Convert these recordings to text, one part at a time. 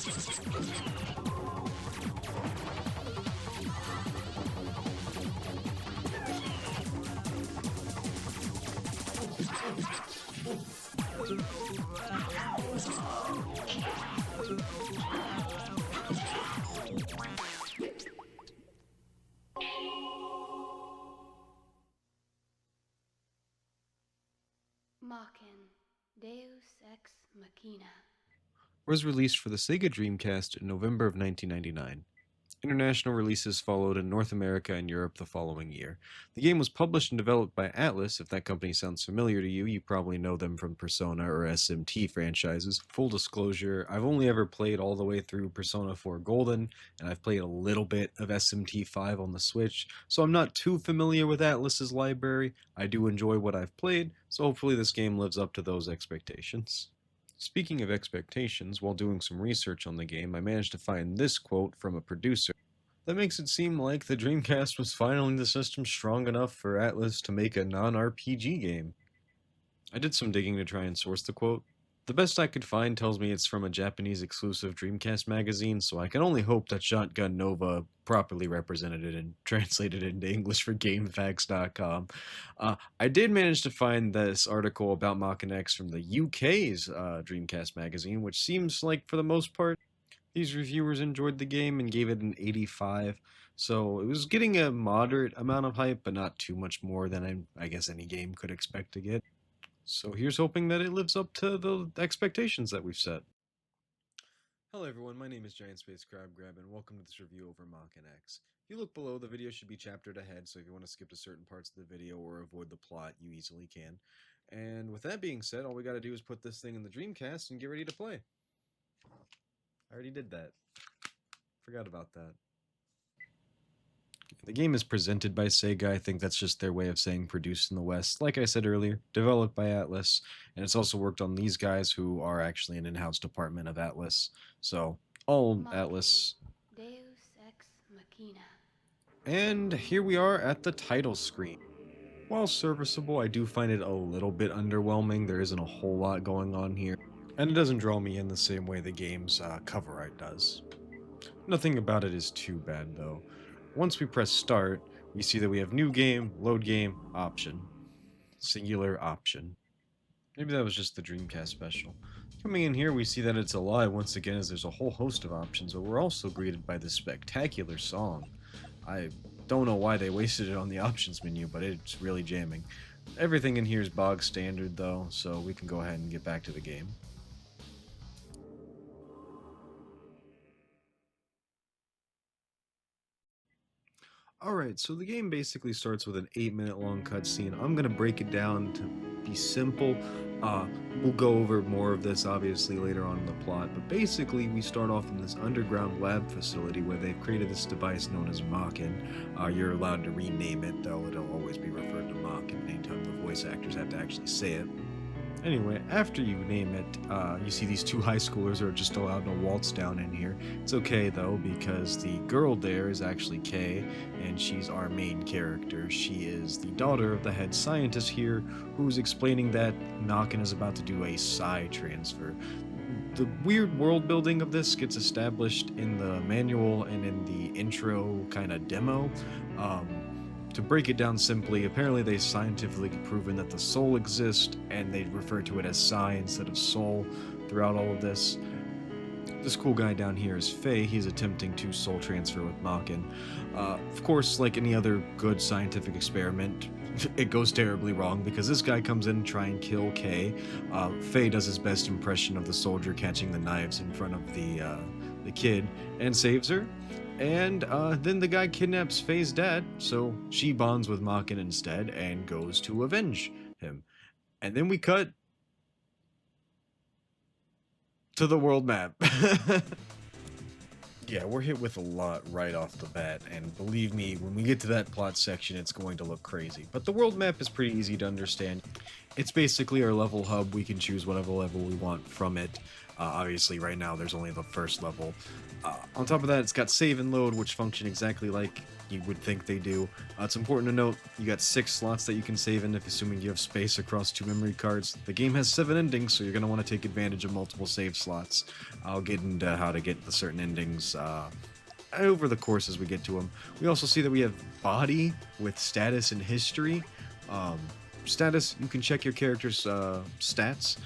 Maken X Machina. Was released for the Sega Dreamcast in November of 1999. International releases followed in North America and Europe the following year. The game was published and developed by Atlus. If that company sounds familiar to you, you probably know them from Persona or SMT franchises. Full disclosure, I've only ever played all the way through Persona 4 Golden, and I've played a little bit of SMT 5 on the Switch, so I'm not too familiar with Atlus's library. I do enjoy what I've played, so hopefully this game lives up to those expectations. Speaking of expectations, while doing some research on the game, I managed to find this quote from a producer that makes it seem like the Dreamcast was finally the system strong enough for Atlus to make a non-RPG game. I did some digging to try and source the quote. The best I could find tells me it's from a Japanese exclusive Dreamcast magazine, so I can only hope that Shotgun Nova properly represented it and translated it into English for GameFAQs.com. I did manage to find this article about Maken X from the UK's Dreamcast magazine, which seems like, for the most part, these reviewers enjoyed the game and gave it an 85, so it was getting a moderate amount of hype, but not too much more than I guess any game could expect to get. So here's hoping that it lives up to the expectations that we've set. Hello everyone, my name is Giant Space Crab Grab, and welcome to this review over Maken X. If you look below, the video should be chaptered ahead, so if you want to skip to certain parts of the video or avoid the plot, you easily can. And with that being said, all we gotta do is put this thing in the Dreamcast and get ready to play. I already did that. Forgot about that. The game is presented by Sega. I think that's just their way of saying produced in the West. Like I said earlier, developed by Atlus, and it's also worked on these guys who are actually an in-house department of Atlus. So, all Atlus. X Machina. And here we are at the title screen. While serviceable, I do find it a little bit underwhelming. There isn't a whole lot going on here, and it doesn't draw me in the same way the game's cover art does. Nothing about it is too bad though. Once we press start, we see that we have new game, load game, option. Singular option. Maybe that was just the Dreamcast special. Coming in here, we see that it's a lie once again, as there's a whole host of options, but we're also greeted by this spectacular song. I don't know why they wasted it on the options menu, but it's really jamming. Everything in here is bog standard though, so we can go ahead and get back to the game. Alright, so the game basically starts with an 8-minute long cutscene. I'm going to break it down to be simple. We'll go over more of this obviously later on in the plot, but basically we start off in this underground lab facility where they've created this device known as Maken. You're allowed to rename it, though it'll always be referred to Maken anytime the voice actors have to actually say it. Anyway, after you name it, you see these two high schoolers are just allowed to waltz down in here. It's okay though, because the girl there is actually Kay, and she's our main character. She is the daughter of the head scientist here, who's explaining that Maken is about to do a psi transfer. The weird world building of this gets established in the manual and in the intro kind of demo. To break it down simply, apparently they scientifically proven that the soul exists, and they refer to it as psi instead of soul throughout all of this. This cool guy down here is Faye. He's attempting to soul transfer with Maken. Of course, like any other good scientific experiment, it goes terribly wrong because this guy comes in to try and kill Kay. Faye does his best impression of the soldier catching the knives in front of the kid and saves her. And then the guy kidnaps Faye's dad, so she bonds with Maken instead and goes to avenge him. And then we cut to the world map. Yeah, we're hit with a lot right off the bat, and believe me, when we get to that plot section, it's going to look crazy. But the world map is pretty easy to understand. It's basically our level hub. We can choose whatever level we want from it. Obviously, right now, there's only the first level. On top of that, it's got save and load, which function exactly like you would think they do. It's important to note you got 6 slots that you can save in, if assuming you have space across 2 memory cards. The game has 7 endings, so you're going to want to take advantage of multiple save slots. I'll get into how to get the certain endings over the course as we get to them. We also see that we have body with status and history. Status, you can check your character's stats.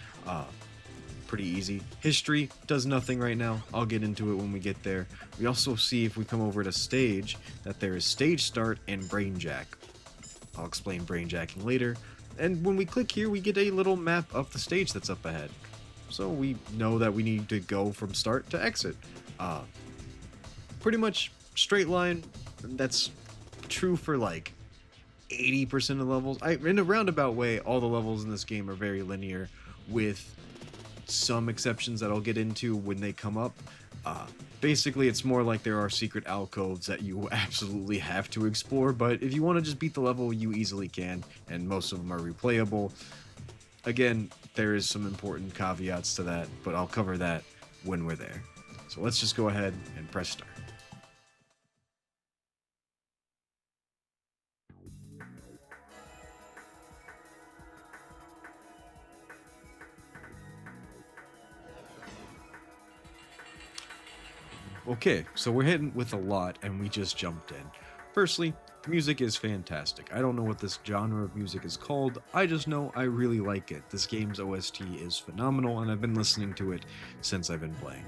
Pretty easy. History does nothing right now. I'll get into it when we get there. We also see, if we come over to stage, that there is stage start and brainjack. I'll explain brainjacking later. And when we click here, we get a little map of the stage that's up ahead. So we know that we need to go from start to exit. Pretty much straight line. That's true for like 80% of the levels. In a roundabout way, all the levels in this game are very linear, with some exceptions that I'll get into when they come up. Basically, it's more like there are secret alcoves that you absolutely have to explore, but if you want to just beat the level, you easily can, and most of them are replayable. Again, there is some important caveats to that, but I'll cover that when we're there. So let's just go ahead and press start. Okay, so we're hitting with a lot, and we just jumped in. Firstly, the music is fantastic. I don't know what this genre of music is called, I just know I really like it. This game's OST is phenomenal, and I've been listening to it since I've been playing.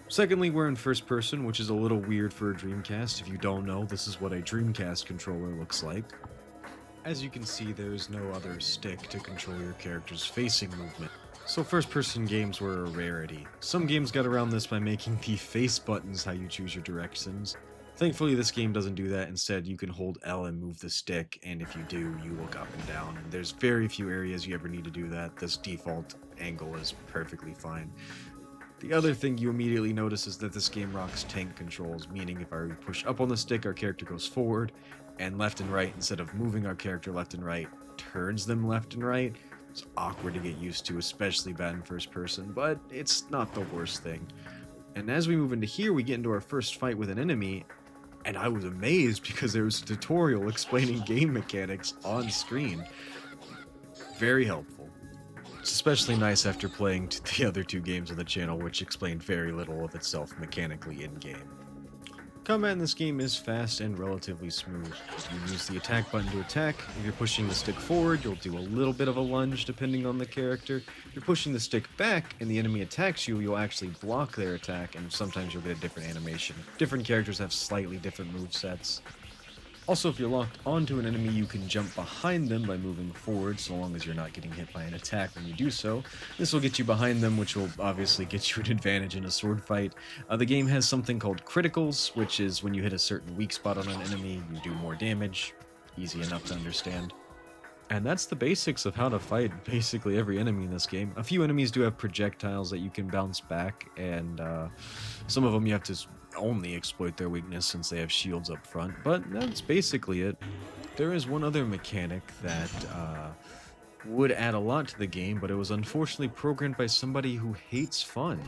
Secondly, we're in first person, which is a little weird for a Dreamcast. If you don't know, this is what a Dreamcast controller looks like. As you can see, there is no other stick to control your character's facing movement. So first-person games were a rarity. Some games got around this by making the face buttons how you choose your directions. Thankfully, this game doesn't do that. Instead, you can hold L and move the stick, and if you do, you look up and down. And there's very few areas you ever need to do that. This default angle is perfectly fine. The other thing you immediately notice is that this game rocks tank controls, meaning if I push up on the stick, our character goes forward, and left and right, instead of moving our character left and right, turns them left and right. It's awkward to get used to, especially bad in first person, but it's not the worst thing. And as we move into here, we get into our first fight with an enemy, and I was amazed because there was a tutorial explaining game mechanics on screen. Very helpful. It's especially nice after playing the other 2 games on the channel, which explained very little of itself mechanically in-game. Combat in this game is fast and relatively smooth. You use the attack button to attack. If you're pushing the stick forward, you'll do a little bit of a lunge depending on the character. If you're pushing the stick back and the enemy attacks you, you'll actually block their attack, and sometimes you'll get a different animation. Different characters have slightly different movesets. Also, if you're locked onto an enemy, you can jump behind them by moving forward, so long as you're not getting hit by an attack when you do so. This will get you behind them, which will obviously get you an advantage in a sword fight. The game has something called criticals, which is when you hit a certain weak spot on an enemy, you do more damage. Easy enough to understand. And that's the basics of how to fight basically every enemy in this game. A few enemies do have projectiles that you can bounce back, and some of them you have to only exploit their weakness since they have shields up front, but that's basically it. There is one other mechanic that would add a lot to the game, but it was unfortunately programmed by somebody who hates fun.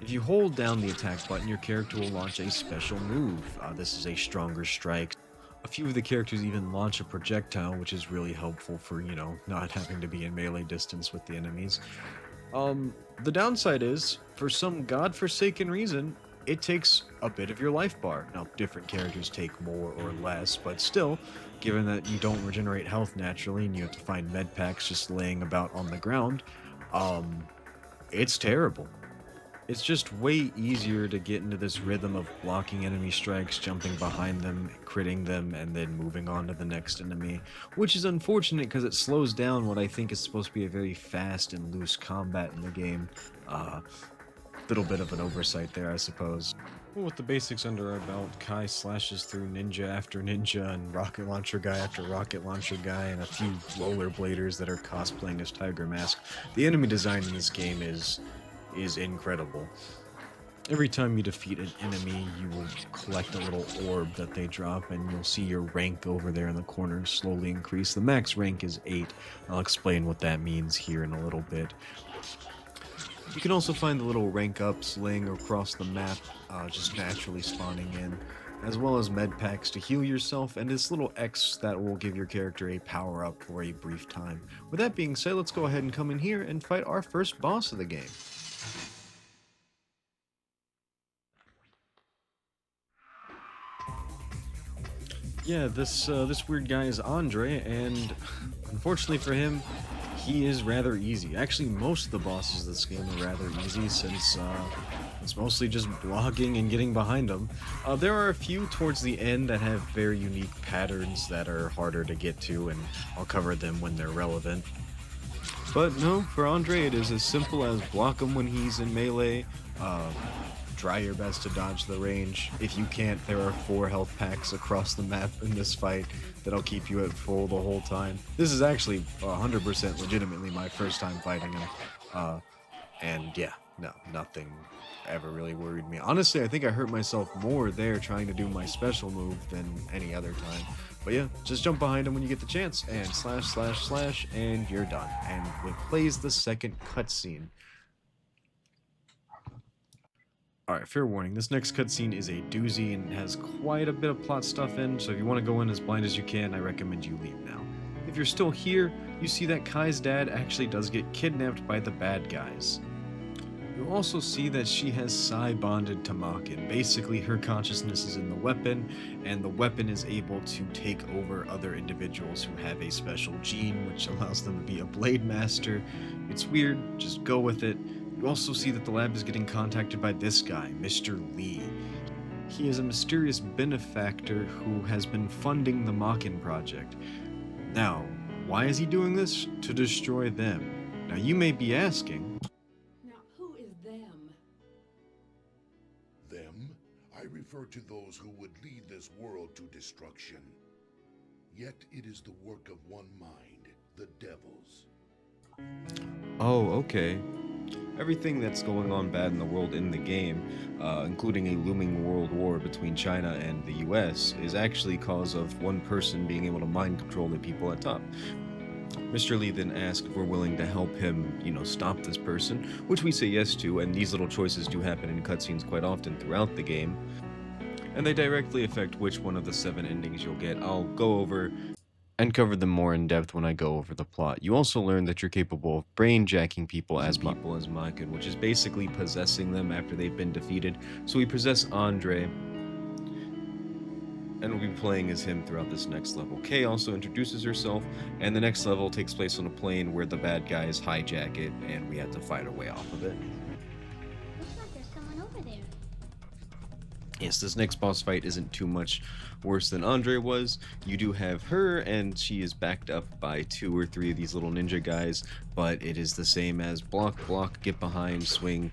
If you hold down the attack button, your character will launch a special move. This is a stronger strike. A few of the characters even launch a projectile, which is really helpful for, not having to be in melee distance with the enemies. The downside is, for some godforsaken reason, it takes a bit of your life bar. Now, different characters take more or less, but still, given that you don't regenerate health naturally and you have to find med packs just laying about on the ground, it's terrible. It's just way easier to get into this rhythm of blocking enemy strikes, jumping behind them, critting them, and then moving on to the next enemy, which is unfortunate because it slows down what I think is supposed to be a very fast and loose combat in the game. Little bit of an oversight there, I suppose. Well, with the basics under our belt, Kai slashes through ninja after ninja and rocket launcher guy after rocket launcher guy and a few rollerbladers that are cosplaying as Tiger Mask. The enemy design in this game is incredible. Every time you defeat an enemy, you will collect a little orb that they drop, and you'll see your rank over there in the corner slowly increase. The max rank is 8. I'll explain what that means here in a little bit. You can also find the little rank ups laying across the map, just naturally spawning in. as well as med packs to heal yourself, and this little X that will give your character a power up for a brief time. With that being said, let's go ahead and come in here and fight our first boss of the game. Yeah, this weird guy is Andre, and unfortunately for him, he is rather easy. Actually, most of the bosses of this game are rather easy since it's mostly just blocking and getting behind them. There are a few towards the end that have very unique patterns that are harder to get to, and I'll cover them when they're relevant. But no, for Andre, it is as simple as block him when he's in melee. Try your best to dodge the range. If you can't, there are 4 health packs across the map in this fight that'll keep you at full the whole time. This is actually 100% legitimately my first time fighting him. And yeah, no, nothing ever really worried me. Honestly, I think I hurt myself more there trying to do my special move than any other time. But yeah, just jump behind him when you get the chance, and slash, slash, slash, and you're done. And it plays the second cutscene. Alright, fair warning, this next cutscene is a doozy and has quite a bit of plot stuff in, so if you want to go in as blind as you can, I recommend you leave now. If you're still here, you see that Kai's dad actually does get kidnapped by the bad guys. You'll also see that she has psi bonded to Maken. Basically, her consciousness is in the weapon, and the weapon is able to take over other individuals who have a special gene, which allows them to be a blade master. It's weird, just go with it. You also see that the lab is getting contacted by this guy, Mr. Lee. He is a mysterious benefactor who has been funding the Maken project. Now, why is he doing this? To destroy them. Now, you may be asking, now who is them? Them? I refer to those who would lead this world to destruction. Yet it is the work of one mind, the Devil's. oh, okay. Everything that's going on bad in the world in the game, including a looming world war between China and the US, is actually cause of one person being able to mind control the people at top. Mr. Lee then asks if we're willing to help him, stop this person, which we say yes to, and these little choices do happen in cutscenes quite often throughout the game, and they directly affect which one of the 7 endings you'll get. I'll go over and cover them more in depth when I go over the plot. You also learn that you're capable of brainjacking people as Maken, which is basically possessing them after they've been defeated. So we possess Andre, and we'll be playing as him throughout this next level. Kay also introduces herself, and the next level takes place on a plane where the bad guys hijack it, and we have to fight our way off of it. Looks like there's someone over there. Yes, this next boss fight isn't too much worse than Andre was. You do have her, and she is backed up by 2 or 3 of these little ninja guys, but it is the same as block, block, get behind, swing.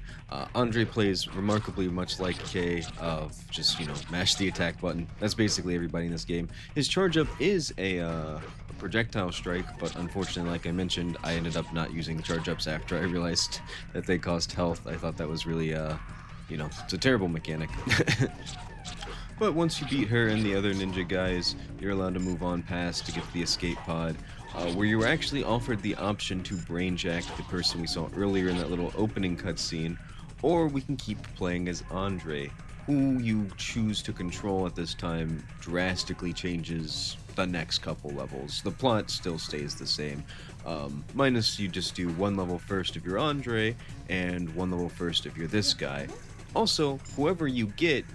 Andre plays remarkably much like Kay, of just, mash the attack button. That's basically everybody in this game. His charge up is a projectile strike, but unfortunately, like I mentioned, I ended up not using charge ups after I realized that they cost health. I thought that was really, it's a terrible mechanic. But once you beat her and the other ninja guys, you're allowed to move on past to get to the escape pod, where you were actually offered the option to brainjack the person we saw earlier in that little opening cutscene, or we can keep playing as Andre. Who you choose to control at this time drastically changes the next couple levels. The plot still stays the same, minus you just do 1 level first if you're Andre, and 1 level first if you're this guy. Also, whoever you get,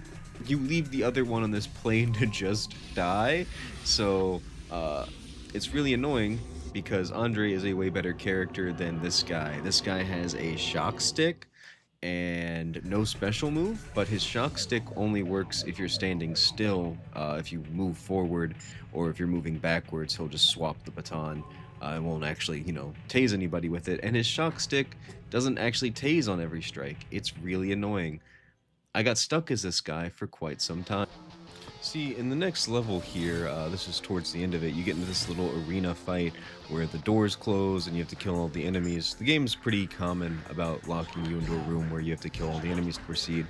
you leave the other one on this plane to just die, so it's really annoying because Andre is a way better character than this guy. This guy has a shock stick and no special move, but his shock stick only works if you're standing still. If you move forward or if you're moving backwards, he'll just swap the baton. It won't actually, tase anybody with it, and his shock stick doesn't actually tase on every strike. It's really annoying. I got stuck as this guy for quite some time. See, in the next level here, this is towards the end of it, you get into this little arena fight where the doors close and you have to kill all the enemies. The game's pretty common about locking you into a room where you have to kill all the enemies to proceed.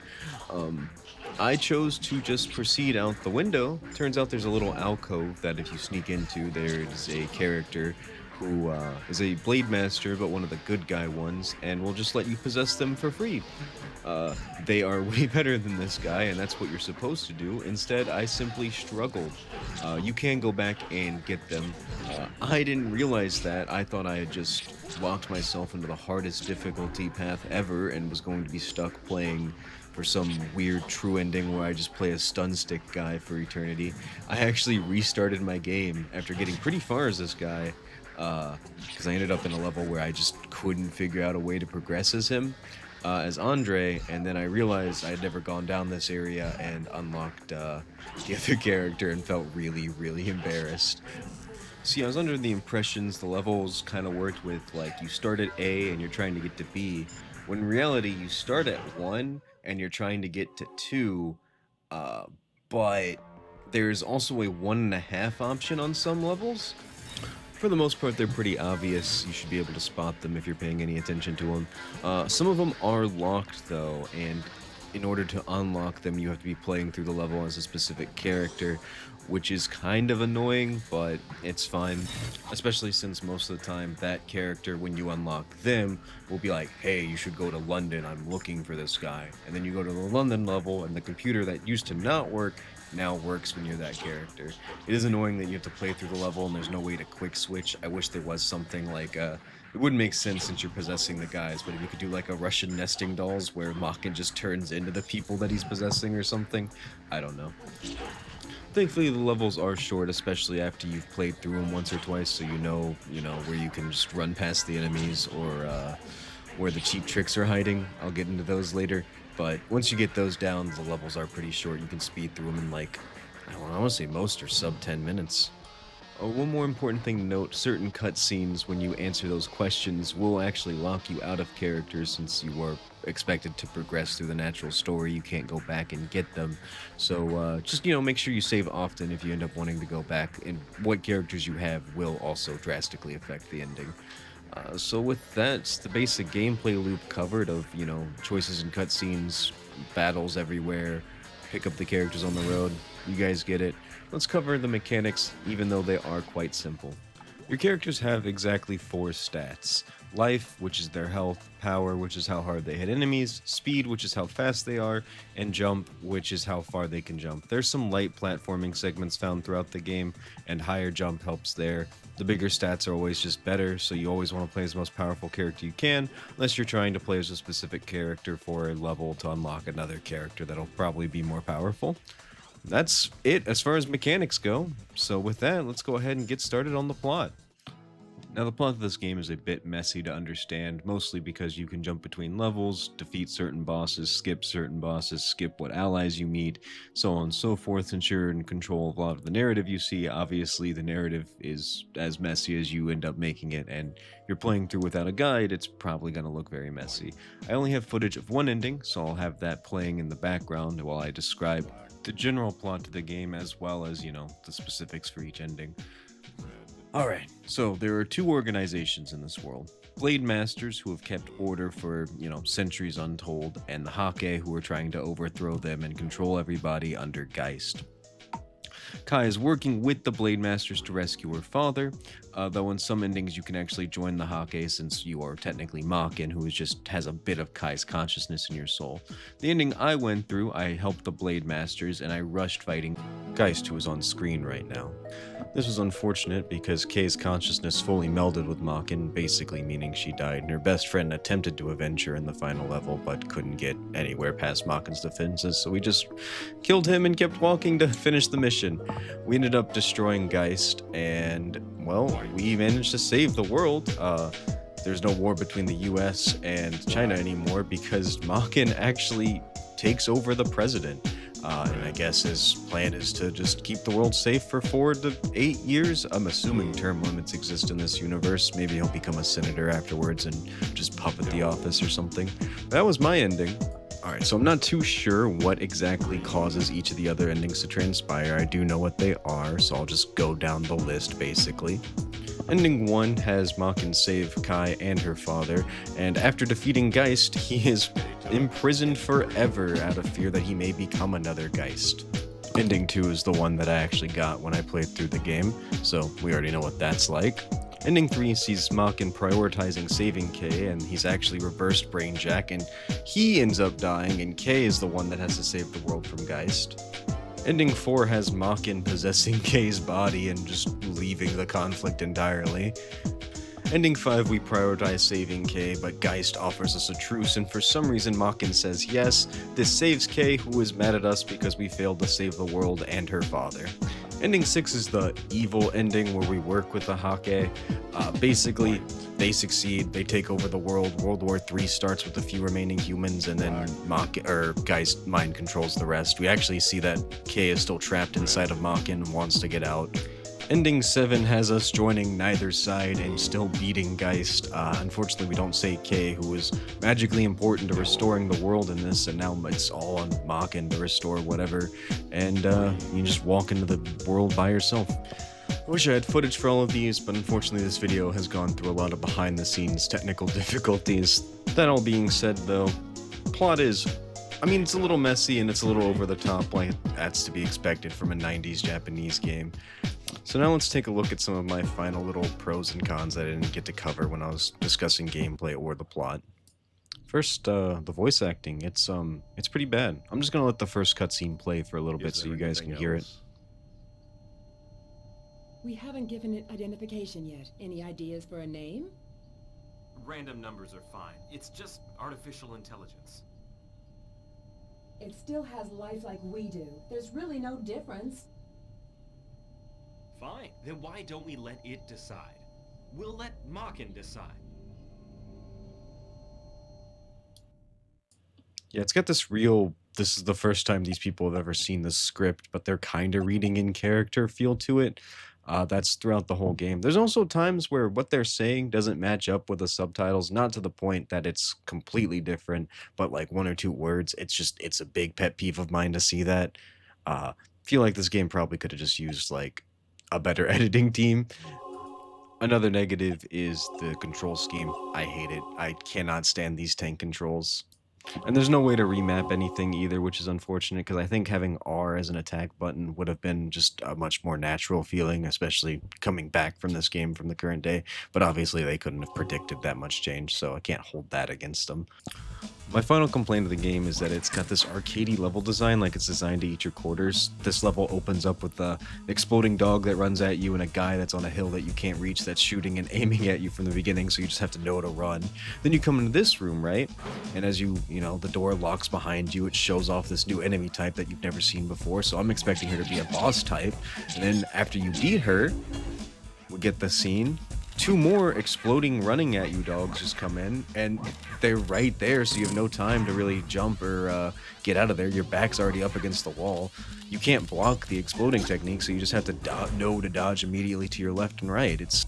I chose to just proceed out the window. Turns out there's a little alcove that if you sneak into, there's a character who is a blade master, but one of the good guy ones, and will just let you possess them for free. They are way better than this guy, and that's what you're supposed to do. Instead, I simply struggled. You can go back and get them. I didn't realize that. I thought I had just locked myself into the hardest difficulty path ever and was going to be stuck playing for some weird true ending where I just play a stun stick guy for eternity. I actually restarted my game after getting pretty far as this guy, because I ended up in a level where I just couldn't figure out a way to progress as him, as Andre, and then I realized I had never gone down this area and unlocked the other character and felt really, really embarrassed. See, I was under the impressions the levels kind of worked with, like, you start at A and you're trying to get to B, when in reality you start at 1 and you're trying to get to 2, but there's also a 1.5 option on some levels. For the most part, they're pretty obvious. You should be able to spot them if you're paying any attention to them. Some of them are locked, though, and in order to unlock them, you have to be playing through the level as a specific character, which is kind of annoying, but it's fine. Especially since most of the time, that character, when you unlock them, will be like, hey, you should go to London, I'm looking for this guy. And then you go to the London level, and the computer that used to not work now works when you're that character. It is annoying that you have to play through the level and there's no way to quick switch. I wish there was something like, it wouldn't make sense since you're possessing the guys, but if you could do like a Russian nesting dolls where Maken just turns into the people that he's possessing or something, I don't know. Thankfully, the levels are short, especially after you've played through them once or twice, so you know, where you can just run past the enemies or where the cheap tricks are hiding. I'll get into those later. But once you get those down, the levels are pretty short. You can speed through them in like, I want to say most are sub 10 minutes. One more important thing to note, certain cutscenes when you answer those questions will actually lock you out of characters since you are expected to progress through the natural story. You can't go back and get them. So just, make sure you save often if you end up wanting to go back, and what characters you have will also drastically affect the ending. So with that, it's the basic gameplay loop covered of, choices and cutscenes, battles everywhere, pick up the characters on the road. You guys get it. Let's cover the mechanics, even though they are quite simple. Your characters have exactly 4 stats. Life, which is their health, power, which is how hard they hit enemies, speed, which is how fast they are, and jump, which is how far they can jump. There's some light platforming segments found throughout the game, and higher jump helps there. The bigger stats are always just better, so you always want to play as the most powerful character you can, unless you're trying to play as a specific character for a level to unlock another character that'll probably be more powerful. That's it as far as mechanics go. So with that, let's go ahead and get started on the plot. Now, the plot of this game is a bit messy to understand, mostly because you can jump between levels, defeat certain bosses, skip what allies you meet, so on and so forth. Since you're in control of a lot of the narrative you see, obviously the narrative is as messy as you end up making it, and you're playing through without a guide, it's probably going to look very messy. I only have footage of one ending, so I'll have that playing in the background while I describe the general plot to the game, as well as, the specifics for each ending. Alright, so there are 2 organizations in this world. Blade Masters, who have kept order for, centuries untold, and the Hake, who are trying to overthrow them and control everybody under Geist. Kai is working with the Blade Masters to rescue her father, though in some endings you can actually join the Hake since you are technically Maken, who just has a bit of Kai's consciousness in your soul. The ending I went through, I helped the Blade Masters and I rushed fighting Geist, who is on screen right now. This was unfortunate because Kay's consciousness fully melded with Maken, basically meaning she died, and her best friend attempted to avenge her in the final level, but couldn't get anywhere past Maken's defenses, so we just killed him and kept walking to finish the mission. We ended up destroying Geist, and, well, we managed to save the world. There's no war between the US and China anymore because Maken actually takes over the president. And I guess his plan is to just keep the world safe for 4 to 8 years. I'm assuming term limits exist in this universe. Maybe he'll become a senator afterwards and just puppet the office or something. That was my ending. Alright, so I'm not too sure what exactly causes each of the other endings to transpire. I do know what they are, so I'll just go down the list basically. Ending 1 has Maken save Kai and her father, and after defeating Geist, he is imprisoned forever out of fear that he may become another Geist. Ending 2 is the one that I actually got when I played through the game, so we already know what that's like. Ending 3 sees Maken prioritizing saving K, and he's actually reversed Brainjack, and he ends up dying, and K is the one that has to save the world from Geist. Ending 4 has Maken possessing K's body and just leaving the conflict entirely. Ending 5, we prioritize saving K, but Geist offers us a truce, and for some reason Maken says yes. This saves K, who is mad at us because we failed to save the world and her father. Ending 6 is the evil ending where we work with the Hake. Basically, they succeed, they take over the world. World War III starts with the few remaining humans, and then Geist mind controls the rest. We actually see that K is still trapped inside of Maken and wants to get out. Ending 7 has us joining neither side and still beating Geist. Unfortunately, we don't say K, who was magically important to restoring the world in this, and now it's all on Maken to restore whatever, and you just walk into the world by yourself. I wish I had footage for all of these, but unfortunately this video has gone through a lot of behind-the-scenes technical difficulties. That all being said, though, plot is... it's a little messy and it's a little over the top, like that's to be expected from a 90s Japanese game. So now let's take a look at some of my final little pros and cons that I didn't get to cover when I was discussing gameplay or the plot. First, the voice acting, it's pretty bad. I'm just gonna let the first cutscene play for a little bit so you guys can hear it. We haven't given it identification yet. Any ideas for a name? Random numbers are fine. It's just artificial intelligence. It still has life like we do. There's really no difference. Fine. Then why don't we let it decide? We'll let Maken decide. Yeah, it's got this real, this is the first time these people have ever seen this script, but they're kind of reading in character feel to it. That's throughout the whole game. There's also times where what they're saying doesn't match up with the subtitles, not to the point that it's completely different, but like one or two words. It's a big pet peeve of mine to see that. Feel like this game probably could have just used like a better editing team. Another negative is the control scheme. I hate it. I cannot stand these tank controls. And there's no way to remap anything either, which is unfortunate, because I think having R as an attack button would have been just a much more natural feeling, especially coming back from this game from the current day. But obviously they couldn't have predicted that much change, so I can't hold that against them. My final complaint of the game is that it's got this arcadey level design, like it's designed to eat your quarters. This level opens up with an exploding dog that runs at you and a guy that's on a hill that you can't reach that's shooting and aiming at you from the beginning, so you just have to know to run. Then you come into this room, right? And as the door locks behind you, it shows off this new enemy type that you've never seen before, so I'm expecting her to be a boss type. And then after you beat her, we get the scene. Two more exploding running at you dogs just come in, and they're right there, so you have no time to really jump or get out of there. Your back's already up against the wall. You can't block the exploding technique, so you just have to know to dodge immediately to your left and right. It's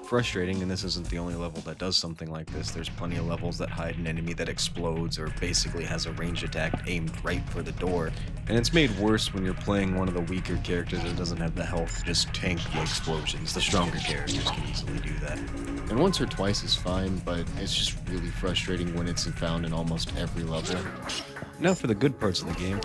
frustrating, and this isn't the only level that does something like this. There's plenty of levels that hide an enemy that explodes or basically has a ranged attack aimed right for the door. And it's made worse when you're playing one of the weaker characters that doesn't have the health to just tank the explosions. The stronger characters can easily do that. And once or twice is fine, but it's just really frustrating when it's found in almost every level. Now for the good parts of the game.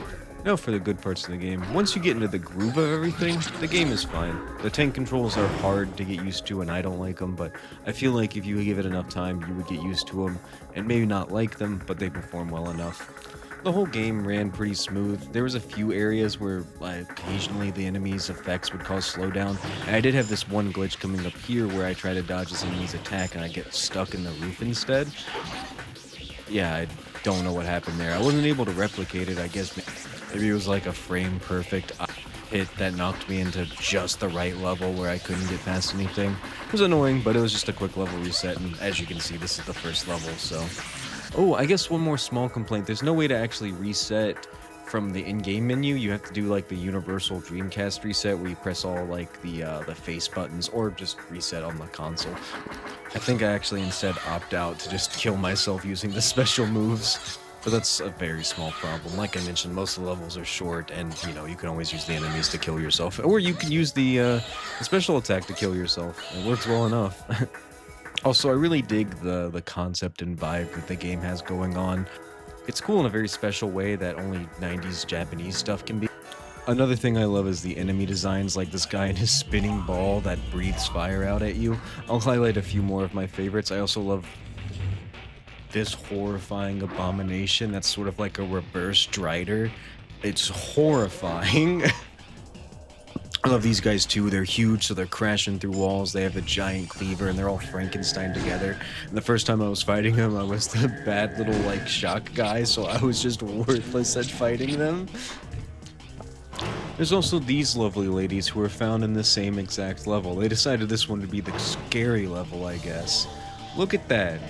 Once you get into the groove of everything, the game is fine. The tank controls are hard to get used to, and I don't like them, but I feel like if you give it enough time, you would get used to them, and maybe not like them, but they perform well enough. The whole game ran pretty smooth. There was a few areas where occasionally the enemy's effects would cause slowdown, and I did have this one glitch coming up here where I try to dodge this enemy's attack and I get stuck in the roof instead. Yeah, I don't know what happened there. I wasn't able to replicate it. I guess maybe it was like a frame perfect hit that knocked me into just the right level where I couldn't get past anything. It was annoying, but it was just a quick level reset, and as you can see, this is the first level, so... Oh, I guess one more small complaint. There's no way to actually reset from the in-game menu. You have to do like the universal Dreamcast reset where you press all like the face buttons, or just reset on the console. I think I actually instead opt out to just kill myself using the special moves. But that's a very small problem. Like I mentioned, most of the levels are short, and you can always use the enemies to kill yourself, or you can use the special attack to kill yourself. It works well enough. Also, I really dig the concept and vibe that the game has going on. It's cool in a very special way that only 90s Japanese stuff can be. Another thing I love is the enemy designs, like this guy and his spinning ball that breathes fire out at you. I'll highlight a few more of my favorites. I also love this horrifying abomination that's sort of like a reverse Drider. It's horrifying. I love these guys too. They're huge, so they're crashing through walls. They have a giant cleaver, and they're all Frankenstein together. And the first time I was fighting them, I was the bad little, like, shock guy, so I was just worthless at fighting them. There's also these lovely ladies who are found in the same exact level. They decided this one to be the scary level, I guess. Look at that.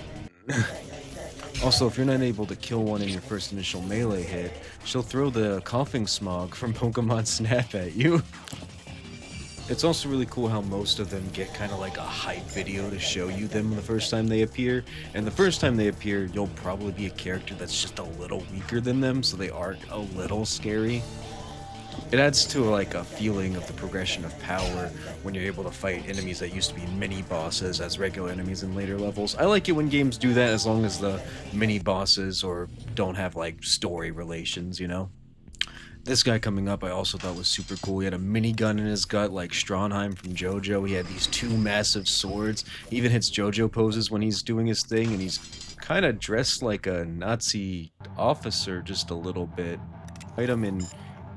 Also, if you're not able to kill one in your first initial melee hit, she'll throw the coughing smog from Pokemon Snap at you. It's also really cool how most of them get kind of like a hype video to show you them the first time they appear. And the first time they appear, you'll probably be a character that's just a little weaker than them, so they aren't a little scary. It adds to like a feeling of the progression of power when you're able to fight enemies that used to be mini bosses as regular enemies in later levels. I like it when games do that as long as the mini bosses or don't have like story relations, you know? This guy coming up I also thought was super cool. He had a minigun in his gut like Strauheim from JoJo. He had these two massive swords. He even hits JoJo poses when he's doing his thing, and he's kind of dressed like a Nazi officer just a little bit. Fight him in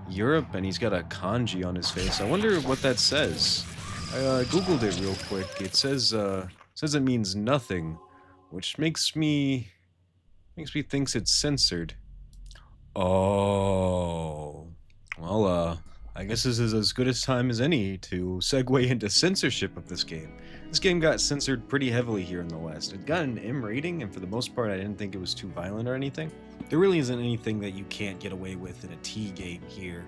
Europe, and he's got a kanji on his face. I wonder what that says. I googled it real quick. It says it means nothing, which makes me thinks it's censored. Oh, well, I guess this is as good a time as any to segue into censorship of this game. This game got censored pretty heavily here in the West. It got an M rating, and for the most part I didn't think it was too violent or anything. There really isn't anything that you can't get away with in a T game here,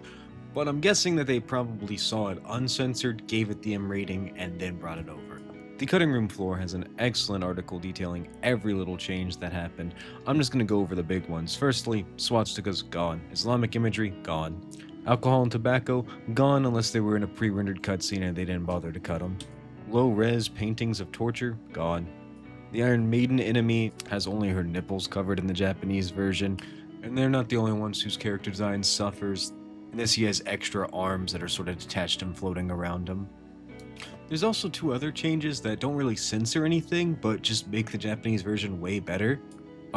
but I'm guessing that they probably saw it uncensored, gave it the M rating, and then brought it over. The Cutting Room Floor has an excellent article detailing every little change that happened. I'm just going to go over the big ones. Firstly, swastikas gone. Islamic imagery gone. Alcohol and tobacco gone unless they were in a pre-rendered cutscene and they didn't bother to cut them. Low-res paintings of torture gone. The Iron Maiden enemy has only her nipples covered in the Japanese version, and they're not the only ones whose character design suffers. In this, he has extra arms that are sort of detached and floating around him. There's also two other changes that don't really censor anything, but just make the Japanese version way better.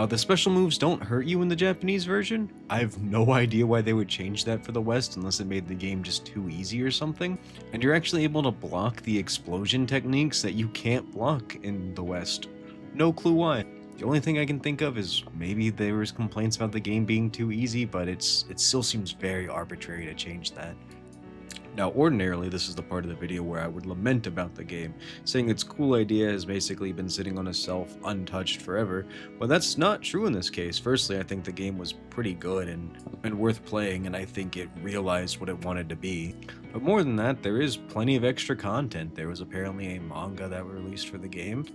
The special moves don't hurt you in the Japanese version. I have no idea why they would change that for the West unless it made the game just too easy or something. And you're actually able to block the explosion techniques that you can't block in the West. No clue why. The only thing I can think of is maybe there was complaints about the game being too easy, but it still seems very arbitrary to change that. Now, ordinarily, this is the part of the video where I would lament about the game, saying its cool idea has basically been sitting on a shelf untouched forever, but that's not true in this case. Firstly, I think the game was pretty good and worth playing, and I think it realized what it wanted to be. But more than that, there is plenty of extra content. There was apparently a manga that was released for the game,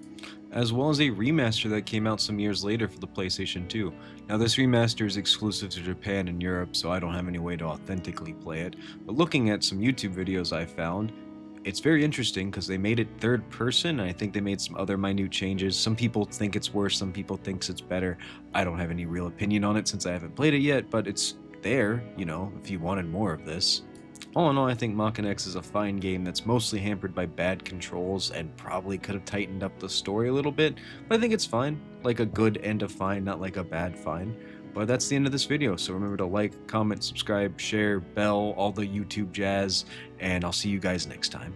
as well as a remaster that came out some years later for the PlayStation 2. Now, this remaster is exclusive to Japan and Europe, so I don't have any way to authentically play it, but looking at some YouTube videos I found, it's very interesting because they made it third person, and I think they made some other minute changes. Some people think it's worse, some people think it's better. I don't have any real opinion on it since I haven't played it yet, but it's there, you know, if you wanted more of this. All in all, I think Maken X is a fine game that's mostly hampered by bad controls and probably could have tightened up the story a little bit, but I think it's fine. Like a good end of fine, not like a bad fine. But that's the end of this video, so remember to like, comment, subscribe, share, bell, all the YouTube jazz, and I'll see you guys next time.